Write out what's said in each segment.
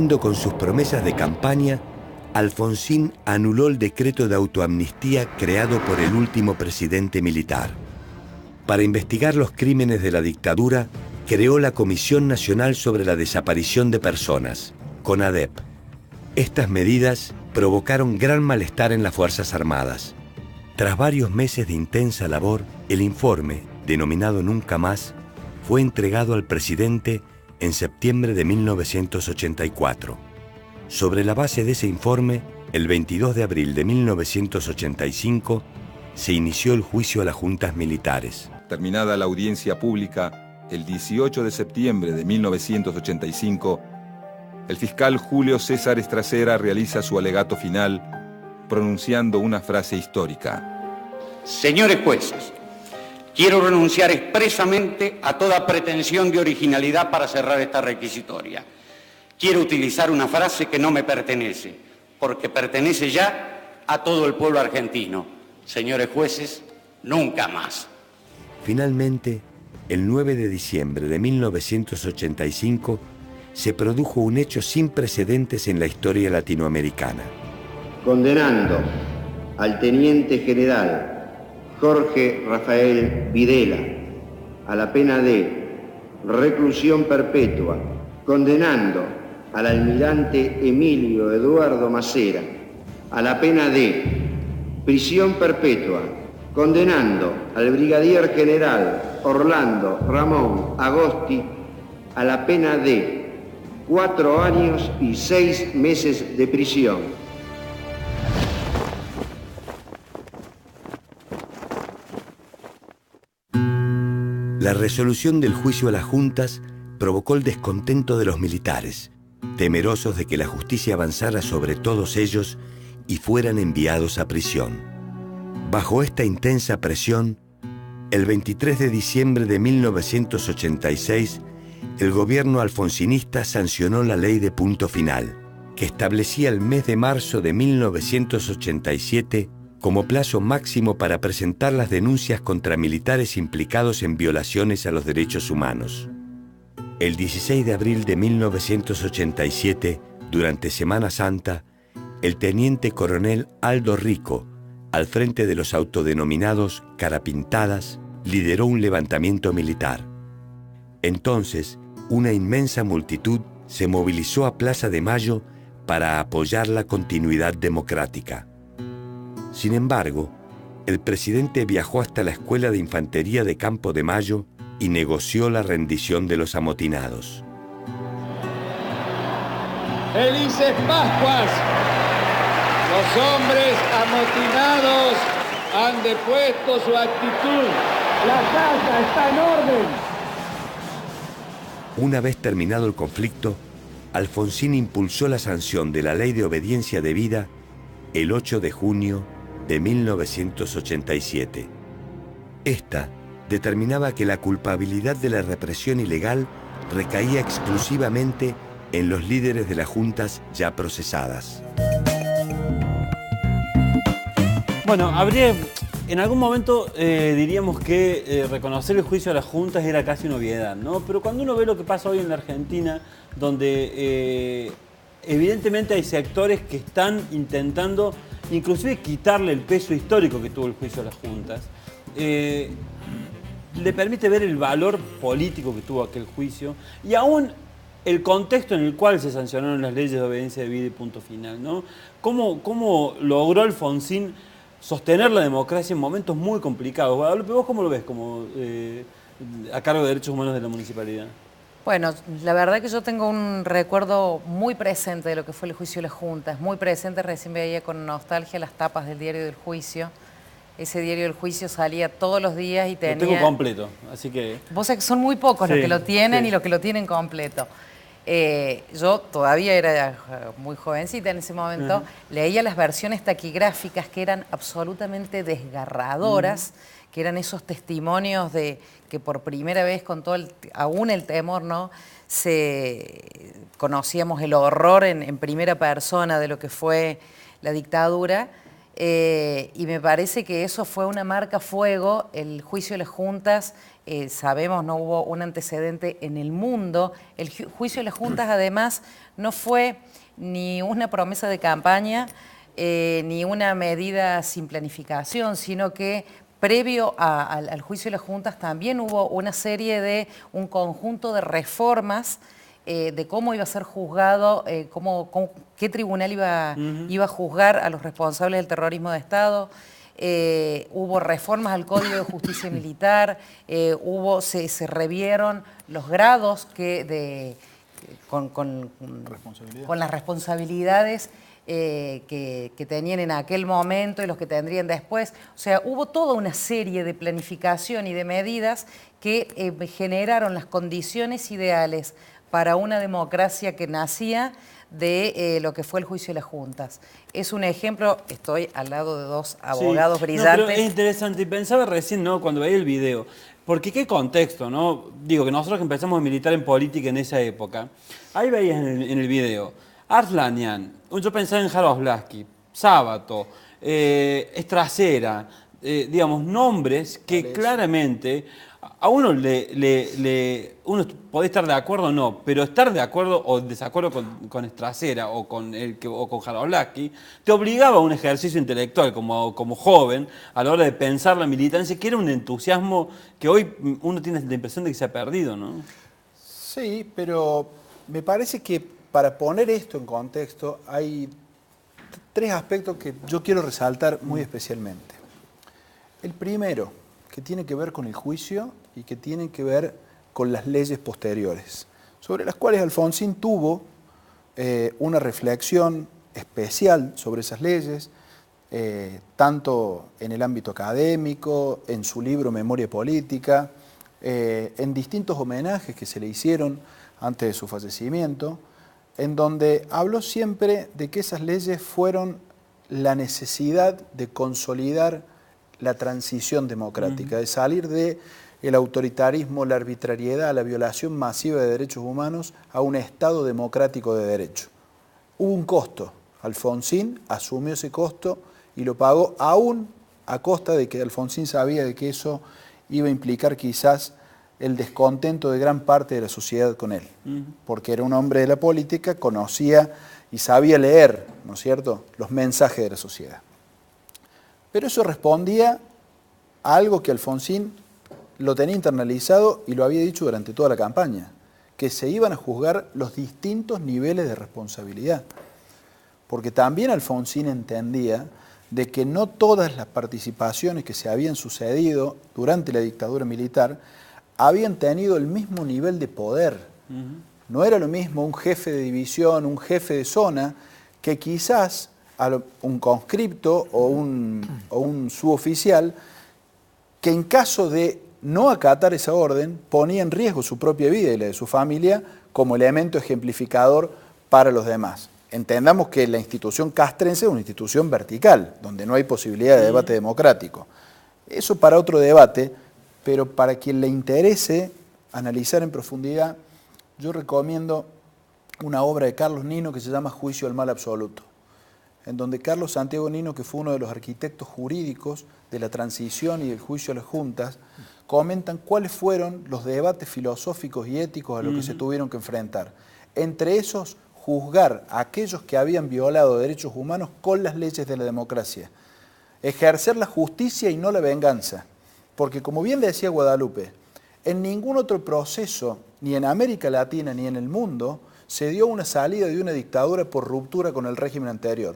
cumpliendo con sus promesas de campaña, Alfonsín anuló el decreto de autoamnistía creado por el último presidente militar. Para investigar los crímenes de la dictadura, creó la Comisión Nacional sobre la Desaparición de Personas, CONADEP. Estas medidas provocaron gran malestar en las Fuerzas Armadas. Tras varios meses de intensa labor, el informe, denominado Nunca Más, fue entregado al presidente en septiembre de 1984. Sobre la base de ese informe, el 22 de abril de 1985, se inició el juicio a las juntas militares. Terminada la audiencia pública, el 18 de septiembre de 1985, el fiscal Julio César Estracera realiza su alegato final, pronunciando una frase histórica. Señores jueces, quiero renunciar expresamente a toda pretensión de originalidad para cerrar esta requisitoria. Quiero utilizar una frase que no me pertenece, porque pertenece ya a todo el pueblo argentino. Señores jueces, nunca más. Finalmente, el 9 de diciembre de 1985, se produjo un hecho sin precedentes en la historia latinoamericana. Condenando al teniente general Jorge Rafael Videla a la pena de reclusión perpetua, condenando al almirante Emilio Eduardo Macera a la pena de prisión perpetua, condenando al brigadier general Orlando Ramón Agosti a la pena de 4 años y 6 meses de prisión. La resolución del juicio a las juntas provocó el descontento de los militares, temerosos de que la justicia avanzara sobre todos ellos y fueran enviados a prisión. Bajo esta intensa presión, el 23 de diciembre de 1986, el gobierno alfonsinista sancionó la ley de punto final, que establecía el mes de marzo de 1987 como plazo máximo para presentar las denuncias contra militares implicados en violaciones a los derechos humanos. El 16 de abril de 1987, durante Semana Santa, el teniente coronel Aldo Rico, al frente de los autodenominados Carapintadas, lideró un levantamiento militar. Entonces, una inmensa multitud se movilizó a Plaza de Mayo para apoyar la continuidad democrática. Sin embargo, el presidente viajó hasta la Escuela de Infantería de Campo de Mayo y negoció la rendición de los amotinados. ¡Felices Pascuas! Los hombres amotinados han depuesto su actitud. La casa está en orden. Una vez terminado el conflicto, Alfonsín impulsó la sanción de la Ley de Obediencia Debida el 8 de junio de 1987. Esta determinaba que la culpabilidad de la represión ilegal recaía exclusivamente en los líderes de las juntas ya procesadas. Bueno, en algún momento diríamos que reconocer el juicio a las juntas era casi una obviedad, ¿no? Pero cuando uno ve lo que pasa hoy en la Argentina, donde evidentemente hay sectores que están intentando inclusive quitarle el peso histórico que tuvo el juicio a las juntas, le permite ver el valor político que tuvo aquel juicio y aún el contexto en el cual se sancionaron las leyes de obediencia debida y punto final, ¿no? ¿Cómo logró Alfonsín sostener la democracia en momentos muy complicados? ¿Vos cómo lo ves a cargo de Derechos Humanos de la Municipalidad? Bueno, la verdad que yo tengo un recuerdo muy presente de lo que fue el juicio de las juntas, muy presente, recién veía con nostalgia las tapas del diario del juicio. Ese diario del juicio salía todos los días y tenía... Lo tengo completo, así que... Vos sabés que son muy pocos los que lo tienen y los que lo tienen completo. Yo todavía era muy jovencita en ese momento, leía las versiones taquigráficas que eran absolutamente desgarradoras, que eran esos testimonios de que por primera vez con todo aún el temor, ¿no? Conocíamos el horror en primera persona de lo que fue la dictadura. Y me parece que eso fue una marca fuego. El juicio de las juntas, sabemos, no hubo un antecedente en el mundo. El juicio de las juntas, además, no fue ni una promesa de campaña, ni una medida sin planificación, sino que previo al juicio de las juntas también hubo una serie de un conjunto de reformas de cómo iba a ser juzgado, qué tribunal iba a juzgar a los responsables del terrorismo de Estado. Hubo reformas al Código de Justicia Militar, se revieron los grados con las responsabilidades que tenían en aquel momento y los que tendrían después. O sea, hubo toda una serie de planificación y de medidas que generaron las condiciones ideales para una democracia que nacía de lo que fue el juicio de las juntas. Es un ejemplo, estoy al lado de dos abogados brillantes. No, pero es interesante, y pensaba recién, ¿no?, cuando veía el video, porque qué contexto, ¿no? Digo, que nosotros que empezamos a militar en política en esa época, ahí veías en el video, Arslanian, yo pensaba en Jaroslavski, Sábato, Estracera, digamos, nombres que claramente a uno uno puede estar de acuerdo o no, pero estar de acuerdo o desacuerdo con Estracera o con Jaroslavski te obligaba a un ejercicio intelectual como joven a la hora de pensar la militancia, que era un entusiasmo que hoy uno tiene la impresión de que se ha perdido, ¿no? Sí, pero me parece que para poner esto en contexto hay tres aspectos que yo quiero resaltar muy especialmente. El primero, que tiene que ver con el juicio y que tiene que ver con las leyes posteriores, sobre las cuales Alfonsín tuvo una reflexión especial sobre esas leyes, tanto en el ámbito académico, en su libro Memoria Política, en distintos homenajes que se le hicieron antes de su fallecimiento, en donde habló siempre de que esas leyes fueron la necesidad de consolidar la transición democrática, de salir del autoritarismo, la arbitrariedad, la violación masiva de derechos humanos a un Estado democrático de derecho. Hubo un costo, Alfonsín asumió ese costo y lo pagó aún a costa de que Alfonsín sabía de que eso iba a implicar quizás el descontento de gran parte de la sociedad con él, porque era un hombre de la política, conocía y sabía leer, ¿no es cierto?, los mensajes de la sociedad. Pero eso respondía a algo que Alfonsín lo tenía internalizado y lo había dicho durante toda la campaña, que se iban a juzgar los distintos niveles de responsabilidad. Porque también Alfonsín entendía de que no todas las participaciones que se habían sucedido durante la dictadura militar habían tenido el mismo nivel de poder. No era lo mismo un jefe de división, un jefe de zona, que quizás un conscripto o un suboficial que en caso de no acatar esa orden ponía en riesgo su propia vida y la de su familia como elemento ejemplificador para los demás. Entendamos que la institución castrense es una institución vertical, donde no hay posibilidad de debate democrático. Eso para otro debate, pero para quien le interese analizar en profundidad, yo recomiendo una obra de Carlos Nino que se llama Juicio al Mal Absoluto, en donde Carlos Santiago Nino, que fue uno de los arquitectos jurídicos de la transición y del juicio a las juntas, comentan cuáles fueron los debates filosóficos y éticos a los que se tuvieron que enfrentar. Entre esos, juzgar a aquellos que habían violado derechos humanos con las leyes de la democracia. Ejercer la justicia y no la venganza. Porque, como bien decía Guadalupe, en ningún otro proceso, ni en América Latina ni en el mundo, se dio una salida de una dictadura por ruptura con el régimen anterior.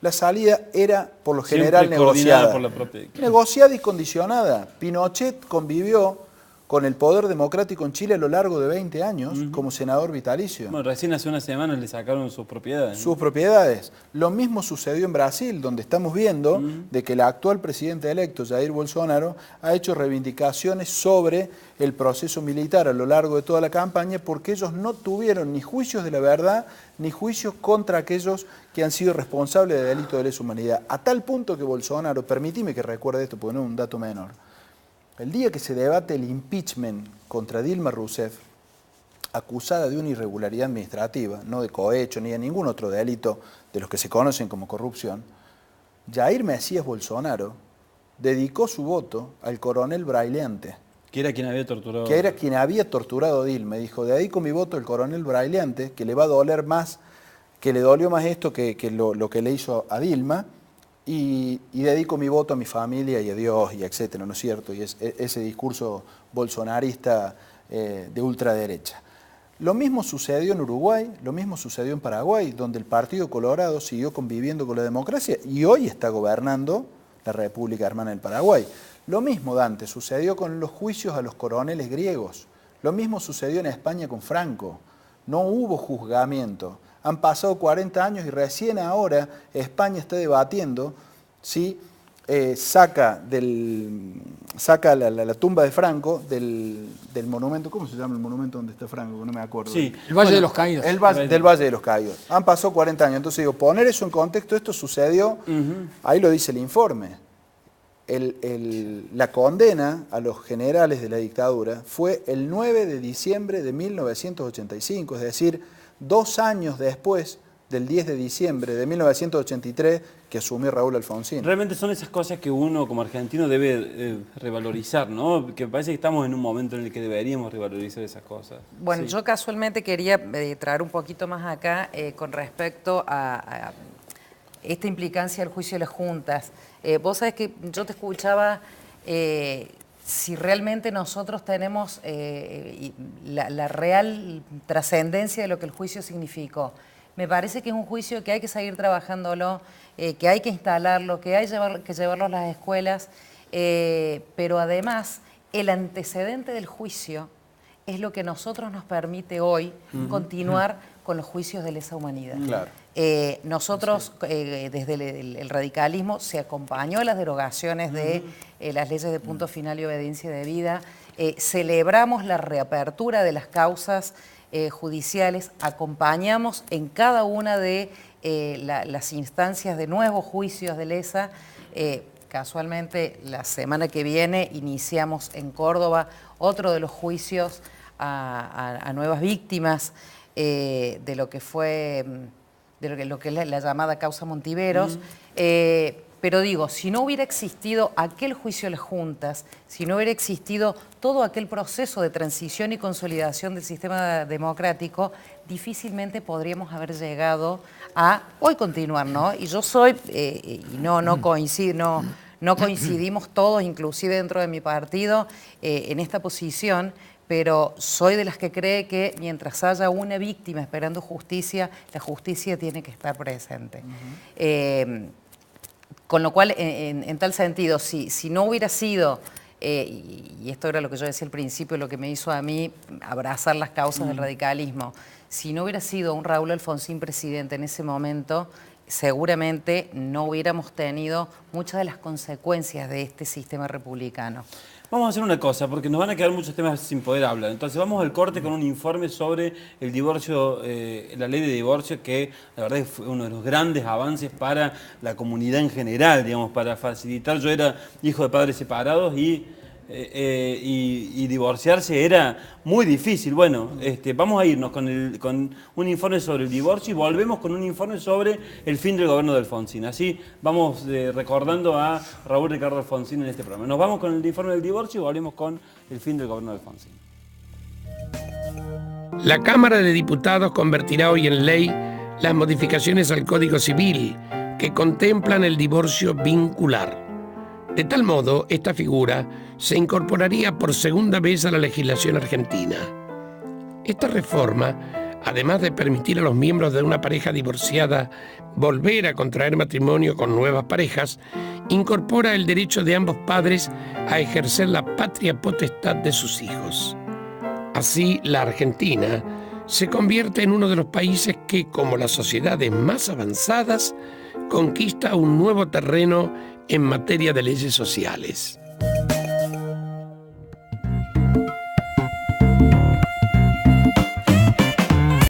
La salida era, por lo general, negociada. Por la propia... Negociada y condicionada. Pinochet convivió con el poder democrático en Chile a lo largo de 20 años como senador vitalicio. Bueno, recién hace unas semanas le sacaron sus propiedades, ¿no? Sus propiedades. Lo mismo sucedió en Brasil, donde estamos viendo de que el actual presidente electo, Jair Bolsonaro, ha hecho reivindicaciones sobre el proceso militar a lo largo de toda la campaña, porque ellos no tuvieron ni juicios de la verdad, ni juicios contra aquellos que han sido responsables de delitos de lesa humanidad. A tal punto que Bolsonaro, permitime que recuerde esto porque no es un dato menor, el día que se debate el impeachment contra Dilma Rousseff, acusada de una irregularidad administrativa, no de cohecho ni de ningún otro delito de los que se conocen como corrupción, Jair Mesías Bolsonaro dedicó su voto al coronel Braileante. Que era quien había torturado. Que era quien había torturado a Dilma. Dijo, dedico mi voto al coronel Braileante, que le va a doler más, que le dolió más esto que lo que le hizo a Dilma, y dedico mi voto a mi familia y a Dios, y etcétera, ¿no es cierto? Y ese discurso bolsonarista de ultraderecha. Lo mismo sucedió en Uruguay, lo mismo sucedió en Paraguay, donde el Partido Colorado siguió conviviendo con la democracia y hoy está gobernando la República Hermana del Paraguay. Lo mismo, Dante, sucedió con los juicios a los coroneles griegos. Lo mismo sucedió en España con Franco. No hubo juzgamiento. Han pasado 40 años y recién ahora España está debatiendo si saca la tumba de Franco del monumento. ¿Cómo se llama el monumento donde está Franco? No me acuerdo. Sí, el Valle de los Caídos. Del Valle de los Caídos. Han pasado 40 años. Entonces digo, poner eso en contexto, esto sucedió, ahí lo dice el informe. La condena a los generales de la dictadura fue el 9 de diciembre de 1985, es decir, 2 años después del 10 de diciembre de 1983 que asumió Raúl Alfonsín. Realmente son esas cosas que uno como argentino debe revalorizar, ¿no? Que parece que estamos en un momento en el que deberíamos revalorizar esas cosas. Bueno, sí. Yo casualmente quería traer un poquito más acá con respecto a esta implicancia del juicio de las juntas. Vos sabés que yo te escuchaba si realmente nosotros tenemos la real trascendencia de lo que el juicio significó. Me parece que es un juicio que hay que seguir trabajándolo, que hay que instalarlo, que hay que llevarlo a las escuelas, pero además el antecedente del juicio es lo que a nosotros nos permite hoy continuar con los juicios de lesa humanidad. Claro. Nosotros, desde el radicalismo, se acompañó a las derogaciones de las leyes de punto final y obediencia debida, celebramos la reapertura de las causas judiciales, acompañamos en cada una de las instancias de nuevos juicios de lesa. Casualmente, la semana que viene iniciamos en Córdoba otro de los juicios a nuevas víctimas de lo que fue, de lo que es la llamada causa Montiveros. Pero digo, si no hubiera existido aquel juicio de las juntas, si no hubiera existido todo aquel proceso de transición y consolidación del sistema democrático, difícilmente podríamos haber llegado a hoy continuar, ¿no? Y yo soy, y no coincidimos todos, inclusive dentro de mi partido, en esta posición, pero soy de las que cree que mientras haya una víctima esperando justicia, la justicia tiene que estar presente. Con lo cual, en tal sentido, si no hubiera sido, y esto era lo que yo decía al principio, lo que me hizo a mí abrazar las causas del radicalismo, si no hubiera sido un Raúl Alfonsín presidente en ese momento, seguramente no hubiéramos tenido muchas de las consecuencias de este sistema republicano. Vamos a hacer una cosa, porque nos van a quedar muchos temas sin poder hablar. Entonces vamos al corte con un informe sobre el divorcio, la ley de divorcio, que la verdad fue uno de los grandes avances para la comunidad en general, digamos, para facilitar. Yo era hijo de padres separados y divorciarse era muy difícil. Bueno, vamos a irnos con un informe sobre el divorcio y volvemos con un informe sobre el fin del gobierno de Alfonsín. Así vamos recordando a Raúl Ricardo Alfonsín en este programa. Nos vamos con el informe del divorcio y volvemos con el fin del gobierno de Alfonsín. La Cámara de Diputados convertirá hoy en ley las modificaciones al Código Civil que contemplan el divorcio vincular. De tal modo, esta figura se incorporaría por segunda vez a la legislación argentina. Esta reforma, además de permitir a los miembros de una pareja divorciada volver a contraer matrimonio con nuevas parejas, incorpora el derecho de ambos padres a ejercer la patria potestad de sus hijos. Así, la Argentina se convierte en uno de los países que, como las sociedades más avanzadas, conquista un nuevo terreno en materia de leyes sociales.